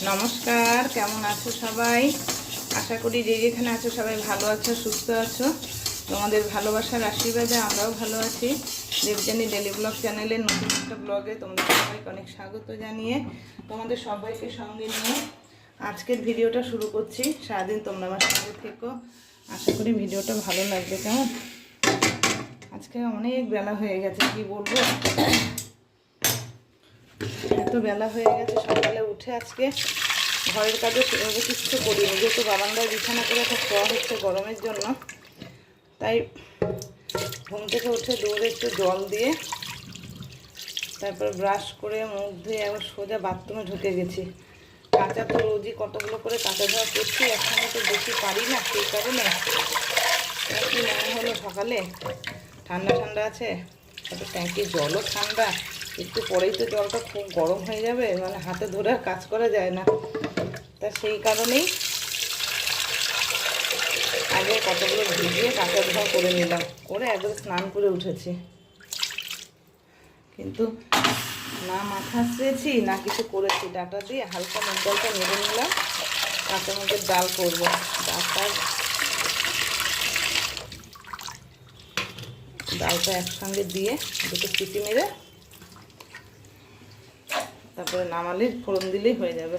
নমস্কার, কেমন আছো সবাই? আশা করি যে যেখানে আছো সবাই ভালো আছো, সুস্থ আছো। তোমাদের ভালোবাসার আশীর্বাদে আমরাও ভালো আছি। দেবযানী ডেলি ব্লগ চ্যানেলের নতুন একটা ব্লগে তোমাদের সবাইকে অনেক স্বাগত জানিয়ে তোমাদের সবাইকে সঙ্গে নিয়ে আজকের ভিডিওটা শুরু করছি। সারাদিন তোমরা আমার সঙ্গে থেকো, আশা করি ভিডিওটা ভালো লাগবে। কেমন? আজকে অনেক বেলা হয়ে গেছে, কি বলবো, এত বেলা হয়ে গেছে। সকালে উঠে আজকে ঘরের কাজে সেভাবে কিছু করিনি, যেহেতু বারান্দায় বিছানা করে একটা শোয়া হচ্ছে গরমের জন্য। তাই ঘুম থেকে উঠে দৌড়ে একটু জল দিয়ে তারপর ব্রাশ করে মুখ ধুয়ে আবার সোজা বাথরুমে ঢুকে গেছি। কাঁচা তো রোজই কতগুলো করে কাঁচা ধোয়া করছি, একসঙ্গে তো বেশি পারি না, সেই কারণে কি মনে হলো সকালে ঠান্ডা ঠান্ডা আছে, তারপর ট্যাঙ্কির জলও ঠান্ডা, একটু পরেই তো জলটা খুব গরম হয়ে যাবে, মানে হাতে ধরে আর কাজ করা যায় না। তা সেই কারণেই আগে কতগুলো ভিজিয়ে কাঁচা ধোয়া করে নিলাম, করে একবার স্নান করে উঠেছি। কিন্তু না মাথা চেয়েছি না কিছু করেছি, ডাটা দিয়ে হালকা মুগ ডালটা নেড়ে নিলাম, কাঁচা মুগের ডাল করবো। ডালটা একসঙ্গে দিয়ে দুটো সিটি মেরে তারপরে নামালে ফোড়ন দিলেই হয়ে যাবে।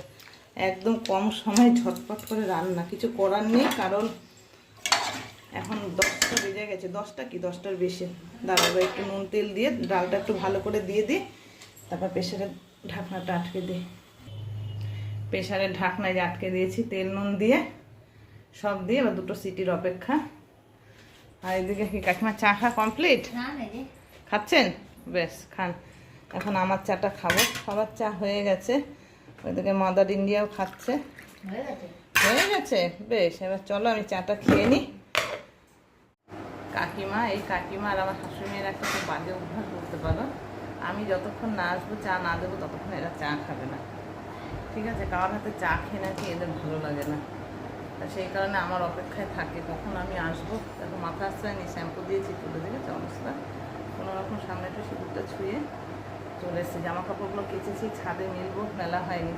একদম কম সময় ঝটপট করে রান্না, কিছু করার নেই, কারণ এখন 10টা বেজে গেছে। 10টা কি 10টার বেশি। দাঁড়াবো, একটু নুন তেল দিয়ে ডালটা একটু ভালো করে দিয়ে দিই, তারপর প্রেশারের ঢাকনাটা আটকে দিই। প্রেশারের ঢাকনায় আটকে দিয়েছি তেল নুন দিয়ে সব দিয়ে, এবার দুটো সিটির অপেক্ষা। আর এদিকে কি কাকিমা চা খা কমপ্লিট? খাচ্ছেন? বেশ, খান। এখন আমার চাটা খাবো, সবার চা হয়ে গেছে। ওইদিকে মাদার ইন্ডিয়াও খাচ্ছে। হয়ে গেছে, বেশ। এবার চলো আমি চাটা খেয়ে নিই। কাকিমা আর আমার শাশুড়ি মেয়ের একটা খুব বাজে অভ্যাস বলতে পারো। আমি যতক্ষণ না আসবো চা না দেবো ততক্ষণ এরা চা খাবে না, ঠিক আছে? কারোর হাতে চা খেয়ে নাকি এদের ভালো লাগে না। তা সেই কারণে আমার অপেক্ষায় থাকে কখন আমি আসবো। তারপর মাথা আসতে হয়নি, শ্যাম্পু দিয়েছি, তুলে দিয়েছে অবস্থা। কোনোরকম সামনে একটু সিঁদুরটা ছুঁয়ে চলে এসেছি। জামা কাপড়গুলো কেচেছি, ছাদে মেলবো, মেলা হয়নি।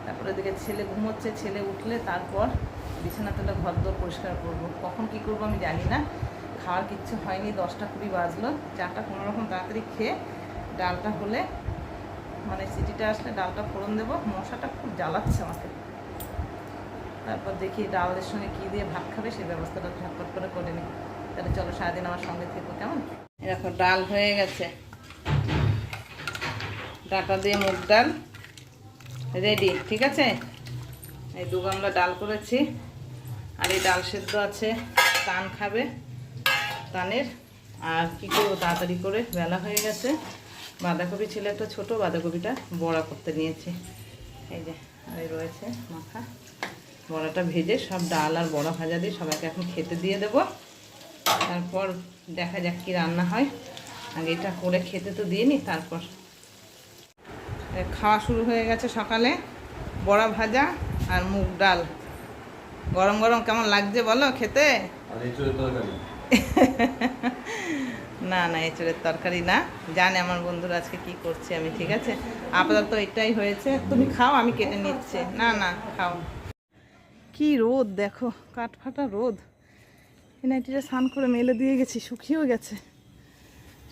তারপরে এদিকে ছেলে ঘুমোচ্ছে, ছেলে উঠলে তারপর বিছানা তুলে ঘর দোর পরিষ্কার করবো। কখন কী করবো আমি জানি না। খাওয়ার কিচ্ছু হয়নি, 10টা 20 বাজলো। চাটা কোনোরকম তাড়াতাড়ি খেয়ে ডালটা হলে, মানে সিটিটা আসলে ডালটা ফোড়ন দেবো। মশাটা খুব জ্বালাচ্ছে আমাকে। তারপর দেখি ডালের সঙ্গে কী দিয়ে ভাত খাবে সেই ব্যবস্থাটা ঝটপট করে নিই। তাহলে চলো সারাদিন আমার সঙ্গে থেকো, কেমন? এরকম ডাল হয়ে গেছে, ডাটা দিয়ে মুগ ডাল রেডি, ঠিক আছে? এই 2 গামলা ডাল করেছি, আর এই ডাল সেদ্ধ আছে, তান খাবে, তানের। আর কী করবো, তাড়াতাড়ি করে, বেলা হয়ে গেছে। বাঁধাকপি ছিল একটা ছোটো, বাঁধাকপিটা বড়া করতে নিয়েছি, এই যে। আর এই রয়েছে মাখা, বড়াটা ভেজে সব ডাল আর বড়া ভাজা দিয়ে সবাইকে এখন খেতে দিয়ে দেবো। তারপর দেখা যাক কী রান্না হয়। আগে এটা করে খেতে তো দিয়ে নি, তারপর খাওয়া শুরু হয়ে গেছে। সকালে বড়া ভাজা আর মুগ ডাল, গরম গরম কেমন লাগছে বলো খেতে? না না, এঁচড়ের তরকারি না, জানে আমার বন্ধুরা আজকে কি করছে আমি, ঠিক আছে? আপাতত এটাই হয়েছে। তুমি খাও, আমি কেটে নিচ্ছি। না না, খাও। কি রোদ দেখো, কাঠফাটা রোদ। এই নাইটিটা স্নান করে মেলে দিয়ে গেছি, শুকিয়েও গেছে।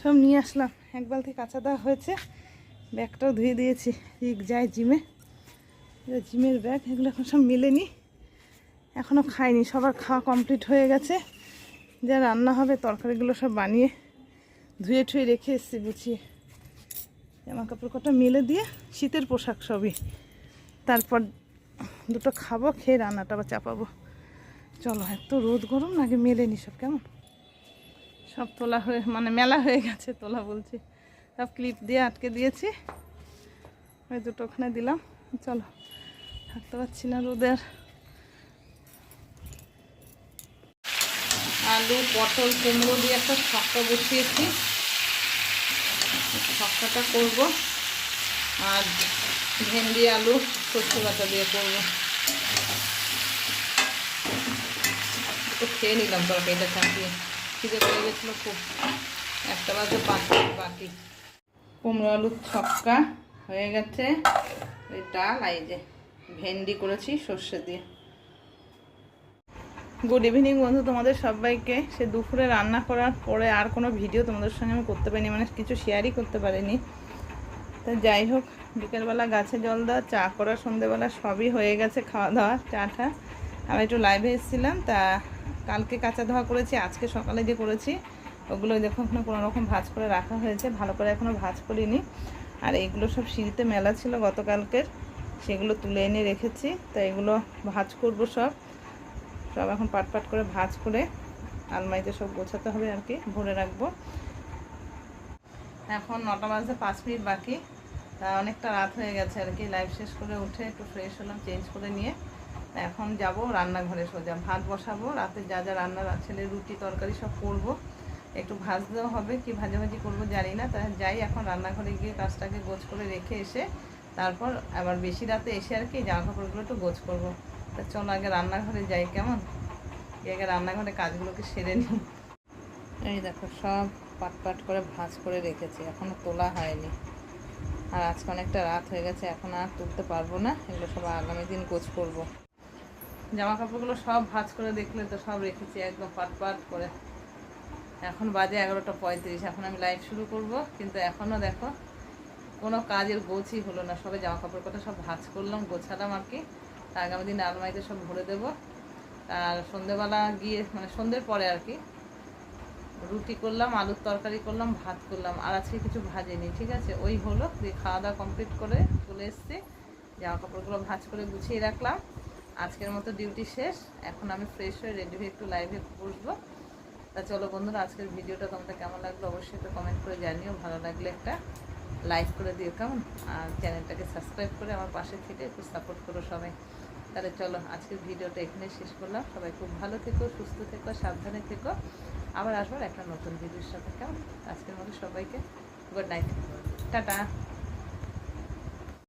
সব নিয়ে আসলাম, এক বালতি কাঁচা দেওয়া হয়েছে, ব্যাগটাও ধুয়ে দিয়েছি। রিক যায় জিমে, জিমের ব্যাগ, এগুলো এখন সব মেলে নি। এখনও খাইনি, সবার খাওয়া কমপ্লিট হয়ে গেছে। যা রান্না হবে তরকারিগুলো সব বানিয়ে ধুয়ে ঠুয়ে রেখে এসেছি গুছিয়ে। জামা কাপড় কটা মেলে দিয়ে, শীতের পোশাক সবই। তারপর দুটো খাবো, খেয়ে রান্নাটা আবার চাপাবো। চলো, এত রোদ গরম, আগে মেলে নি সব, কেমন? সব তোলা হয়ে, মানে মেলা হয়ে গেছে, তোলা বলছি, সব ক্লিপ দিয়ে আটকে দিয়েছি। ওই দুটো ওখানে দিলাম। চলো, থাকতে পারছি না রোদের। আলু, পটল, কুমড়ো দিয়ে একটা ছক্কা বসিয়েছি, ছক্কাটা করব। আর ভেন্ডি, আলু, সর্ষে বাটা দিয়ে করবো। তো খেয়ে নিলাম তরকারিটা চাপিয়ে, খিদে পেয়ে গেছিলো খুব। 1টা বাজে 5 মিনিট বাকি। কুমড়ো আলুর ছক্কা হয়ে গেছে। ওই ডাল, এই যে ভেন্ডি করেছি সর্ষে দিয়ে। গুড ইভিনিং বন্ধু তোমাদের সবাইকে। সে দুপুরে রান্না করার পরে আর কোনো ভিডিও তোমাদের সঙ্গে আমি করতে পারিনি, মানে কিছু শেয়ারই করতে পারিনি। তা যাই হোক, বিকেলবেলা গাছে জল দেওয়া, চা করা, সন্ধেবেলা সবই হয়ে গেছে, খাওয়া দাওয়া, চাটা। আমি একটু লাইভে এসেছিলাম, তা কালকে কাঁচা ধোয়া করেছি, আজকে সকালে যে করেছি ওগুলো দেখো এখনো কোনো রকম ভাঁজ করে রাখা হয়েছে, ভালো করে এখনও ভাঁজ করিনি। আর এইগুলো সব সিঁড়িতে মেলা ছিল গতকালকের, সেগুলো তুলে এনে রেখেছি। তা এগুলো ভাঁজ করবো, সব এখন পাট পাট করে ভাঁজ করে আলমারিতে সব গোছাতে হবে আর কি, ভরে রাখবো। এখন 9টা বাজতে 5 মিনিট বাকি, তা অনেকটা রাত হয়ে গেছে আর কি। লাইভ শেষ করে উঠে একটু ফ্রেশ হলাম, চেঞ্জ করে নিয়ে এখন যাব রান্নাঘরে সোজা, ভাত বসাবো। রাতে যা যা রান্নার ছেলে রুটি তরকারি সব করব, একটু ভাজতেও হবে, কি ভাজাভাজি করবো জানি না। তা যাই এখন রান্নাঘরে গিয়ে কাজটাকে গোছ করে রেখে এসে তারপর আবার বেশি রাতে এসে আর কি জামা কাপড়গুলো একটু গোছ করবো। তা চলো আগে রান্নাঘরে যাই, কেমন? আগে রান্নাঘরে কাজগুলোকে সেরে নিই। এই দেখো সব পাট পাট করে ভাঁজ করে রেখেছি, এখনও তোলা হয়নি। আর আজকে অনেকটা রাত হয়ে গেছে, এখন আর তুলতে পারবো না, এগুলো সব আগামী দিন গোছ করবো। জামা কাপড়গুলো সব ভাঁজ করে দেখলে তো সব রেখেছি একদম পাট পাট করে। এখন বাজে 11:35, এখন আমি লাইভ শুরু করব, কিন্তু এখনও দেখো কোনো কাজের গোছই হলো না। সবে জামা কাপড় কটা সব ভাঁজ করলাম, গোছালাম আর কি। তা আগামী দিন আলমারিতে সব ভরে দেবো। আর সন্ধেবেলা গিয়ে মানে সন্ধ্যের পরে আর কি রুটি করলাম, আলুর তরকারি করলাম, ভাত করলাম, আর আজকে কিছু ভাজিনি, ঠিক আছে। ওই হলো দিয়ে খাওয়া দাওয়া কমপ্লিট করে চলে এসেছি, জামা কাপড়গুলো ভাঁজ করে গুছিয়ে রাখলাম। আজকের মতো ডিউটি শেষ, এখন আমি ফ্রেশ হয়ে রেডি হয়ে একটু লাইভে বসবো। তা চলো বন্ধুরা, আজকের ভিডিওটা তোমাদের কেমন লাগলো অবশ্যই একটু কমেন্ট করে জানিও, ভালো লাগলে একটা লাইক করে দিও কেমন, আর চ্যানেলটাকে সাবস্ক্রাইব করে আমার পাশে থেকে একটু সাপোর্ট করো সবাই। তাহলে চলো আজকের ভিডিওটা এখানে শেষ করলাম। সবাই খুব ভালো থেকো, সুস্থ থেকো, সাবধানে থেকো। আবার আসবো একটা নতুন ভিডিওর সাথে, কেমন? আজকের মতো সবাইকে গুড নাইট, টাটা।